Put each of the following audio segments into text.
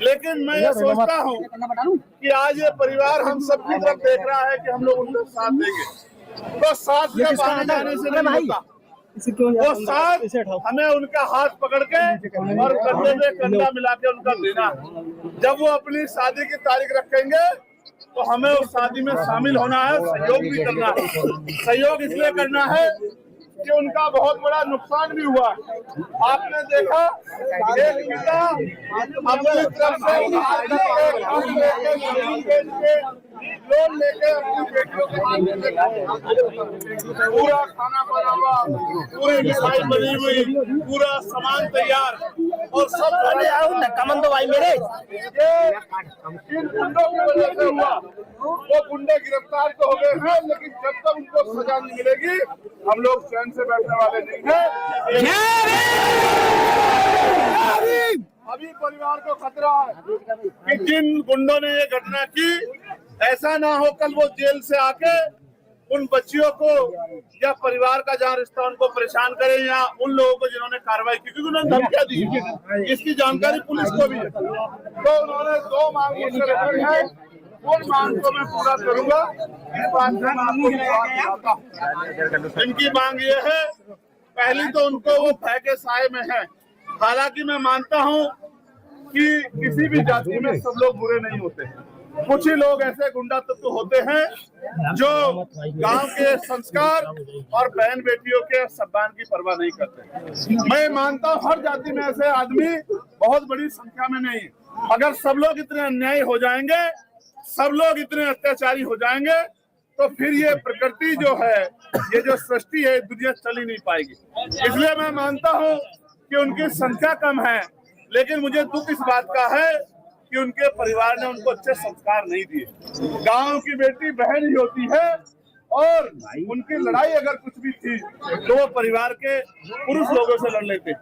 लेकिन मैं ये सोचता हूँ कि आज ये परिवार हम सबकी तरफ देख रहा है कि हम लोग उनका साथ देंगे, तो साथ में आने जाने से नहीं होता, वो साथ हमें उनका हाथ पकड़ के और कंधे में कंधा मिला के उनका देना। जब वो अपनी शादी की तारीख रखेंगे तो हमें उस शादी में शामिल होना है, सहयोग भी करना है। सहयोग इसलिए करना है कि उनका बहुत बड़ा नुकसान भी हुआ। आपने देखा एक पिता अपनी तरफ से लोन लेके अपनी बेटियों के पूरा खाना बना हुआ, पूरी मिठाई बनी हुई, पूरा सामान तैयार और सब कमन दो भाई मेरे इन गुंडों की वजह से हुआ। वो गुंडे गिरफ्तार तो हो गए हैं, लेकिन जब तक उनको सजा नहीं मिलेगी हम लोग चैन से बैठने वाले नहीं हैं। अभी परिवार को खतरा है कि जिन गुंडों ने ये घटना की, ऐसा ना हो कल वो जेल से आके उन बच्चियों को या परिवार का जहाँ रिश्ता उनको परेशान करें, या उन लोगों को जिन्होंने कार्रवाई की, क्योंकि उन्होंने धमकियां दी, इसकी जानकारी पुलिस को भी है। तो उन्होंने 2 मांग मुझसे रखी है, उन मांग को मैं पूरा करूंगा। इस बात में आपको इनकी मांग ये है, पहली तो उनको वो भय के साए में है। हालांकि मैं मानता हूँ कि किसी भी जाति में सब लोग बुरे नहीं होते, कुछ ही लोग ऐसे गुंडा तत्व होते हैं जो गांव के संस्कार और बहन बेटियों के सम्मान की परवाह नहीं करते। मैं मानता हूँ हर जाति में ऐसे आदमी बहुत बड़ी संख्या में नहीं। अगर सब लोग इतने अन्यायी हो जाएंगे, सब लोग इतने अत्याचारी हो जाएंगे, तो फिर ये प्रकृति जो है, ये जो सृष्टि है, दुनिया चल ही नहीं पाएगी। इसलिए मैं मानता हूँ कि उनकी संख्या कम है, लेकिन मुझे दुख इस बात का है कि उनके परिवार ने उनको अच्छे संस्कार नहीं दिए। गांव की बेटी बहन ही होती है, और उनकी लड़ाई अगर कुछ भी थी तो वो परिवार के पुरुष लोगों से लड़ लेते।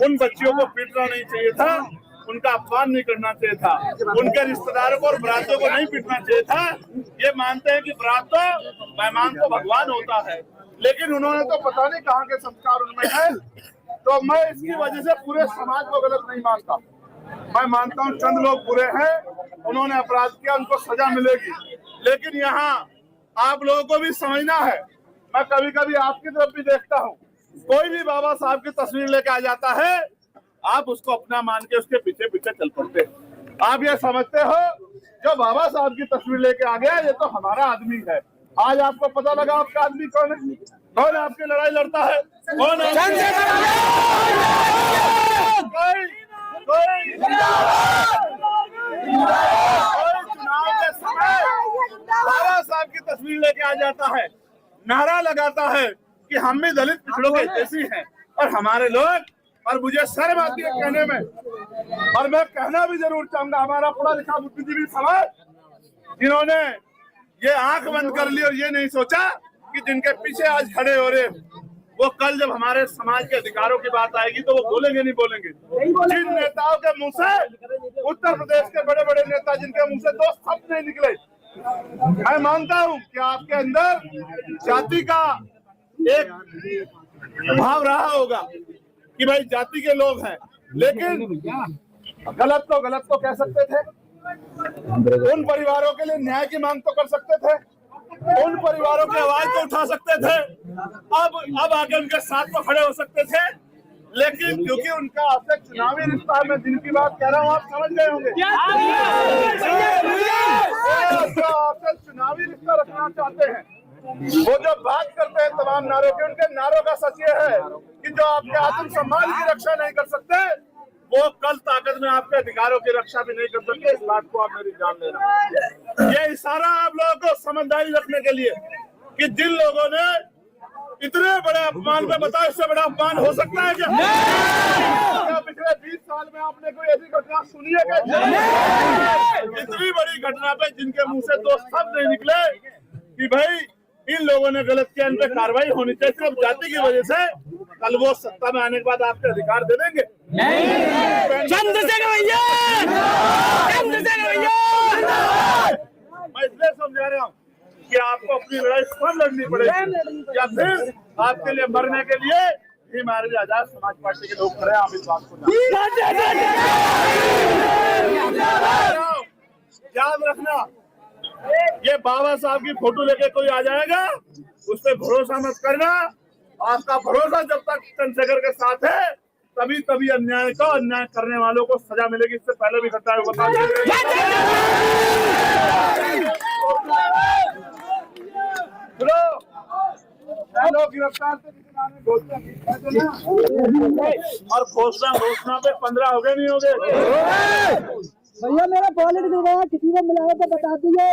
उन बच्चियों को पीटना नहीं चाहिए था, उनका अपमान नहीं करना चाहिए था, उनके रिश्तेदारों को और बरातियों को नहीं पीटना चाहिए था। ये मानते हैं कि बरात तो मेहमान तो भगवान होता है, लेकिन उन्होंने तो पता नहीं कहाँ के संस्कार उनमें है। तो मैं इसकी वजह से पूरे समाज को गलत नहीं मानता। मैं मानता हूँ चंद लोग बुरे हैं, उन्होंने अपराध किया, उनको सजा मिलेगी, लेकिन यहाँ आप लोगों को भी समझना है। मैं कभी कभी आपकी तरफ भी देखता हूँ, कोई भी बाबा साहब की तस्वीर लेके आ जाता है, आप उसको अपना मान के उसके पीछे पीछे चल पड़ते हैं। आप ये समझते हो जो बाबा साहब की तस्वीर लेके आ गया ये तो हमारा आदमी है। आज आपको पता लगा आपका आदमी कौन है, कौन आपकी लड़ाई लड़ता है, कौन है? कोई चुनाव के समय बाबा साहब की तस्वीर लेके आ जाता है, नारा लगाता है कि हम भी दलित पिछड़ों के जैसी हैं और हमारे लोग, और मुझे शर्म आती है कहने में, और मैं कहना भी जरूर चाहूंगा, हमारा पढ़ा लिखा बुद्धिजीवी समाज जिन्होंने ये आंख बंद कर ली और ये नहीं सोचा कि जिनके पीछे आज खड़े हो रहे वो कल जब हमारे समाज के अधिकारों की बात आएगी तो वो बोलेंगे नहीं बोलेंगे। जिन नेताओं के मुंह से, उत्तर प्रदेश के बड़े बड़े नेता जिनके मुंह से 2 शब्द नहीं निकले, मैं मानता हूं कि आपके अंदर जाति का एक भाव रहा होगा कि भाई जाति के लोग हैं, लेकिन गलत तो कह सकते थे, उन परिवारों के लिए न्याय की मांग तो कर सकते थे, उन परिवारों की आवाज तो उठा सकते थे, अब आगे उनके साथ तो खड़े हो सकते थे, लेकिन क्योंकि उनका आपसे चुनावी रिश्ता, मैं जिनकी बात कह रहा हूँ आप समझ गए होंगे, आपसे चुनावी रिश्ता रखना चाहते हैं, वो जो बात करते हैं तमाम नारों के, उनके नारों का सच ये है कि जो आपके आत्मसम्मान की रक्षा नहीं कर सकते, वो कल ताकत में आपके अधिकारों की रक्षा भी नहीं कर सकते। इस बात को आप मेरी जान लेना। ये इशारा आप लोगों को समझदारी रखने के लिए कि जिन लोगों ने इतने बड़े अपमान में, बताओ इससे बड़ा अपमान हो सकता है क्या? पिछले 20 साल में आपने कोई ऐसी घटना सुनी है क्या? इतनी बड़ी घटना पे जिनके मुंह से 2 शब्द नहीं निकले कि भाई इन लोगों ने गलत किया, इन पे कार्रवाई होनी चाहिए, सिर्फ जाति की वजह से कल वो सत्ता में आने के बाद आपके अधिकार दे देंगे? चंद्रशेखर भैया, मैं इसलिए समझा रहा हूँ कि आपको अपनी लड़ाई स्वयं लड़नी पड़ेगी, या फिर आपके लिए मरने के लिए हमारे आजाद समाज पार्टी के लोग खड़े हैं। आप इस बात को याद रखना, ये बाबा साहब की फोटो लेके कोई आ जाएगा उस पर भरोसा मत करना। आपका भरोसा जब तक चंद्रशेखर के साथ है तभी तभी अन्याय करने वालों को सजा मिलेगी। इससे पहले भी घटना बता गिरफ्तार और घोषणा पे 15 हो गए नहीं हो गए भैया मेरा वॉलेट गिर गया, किसी को मिला तो बता दीजिए।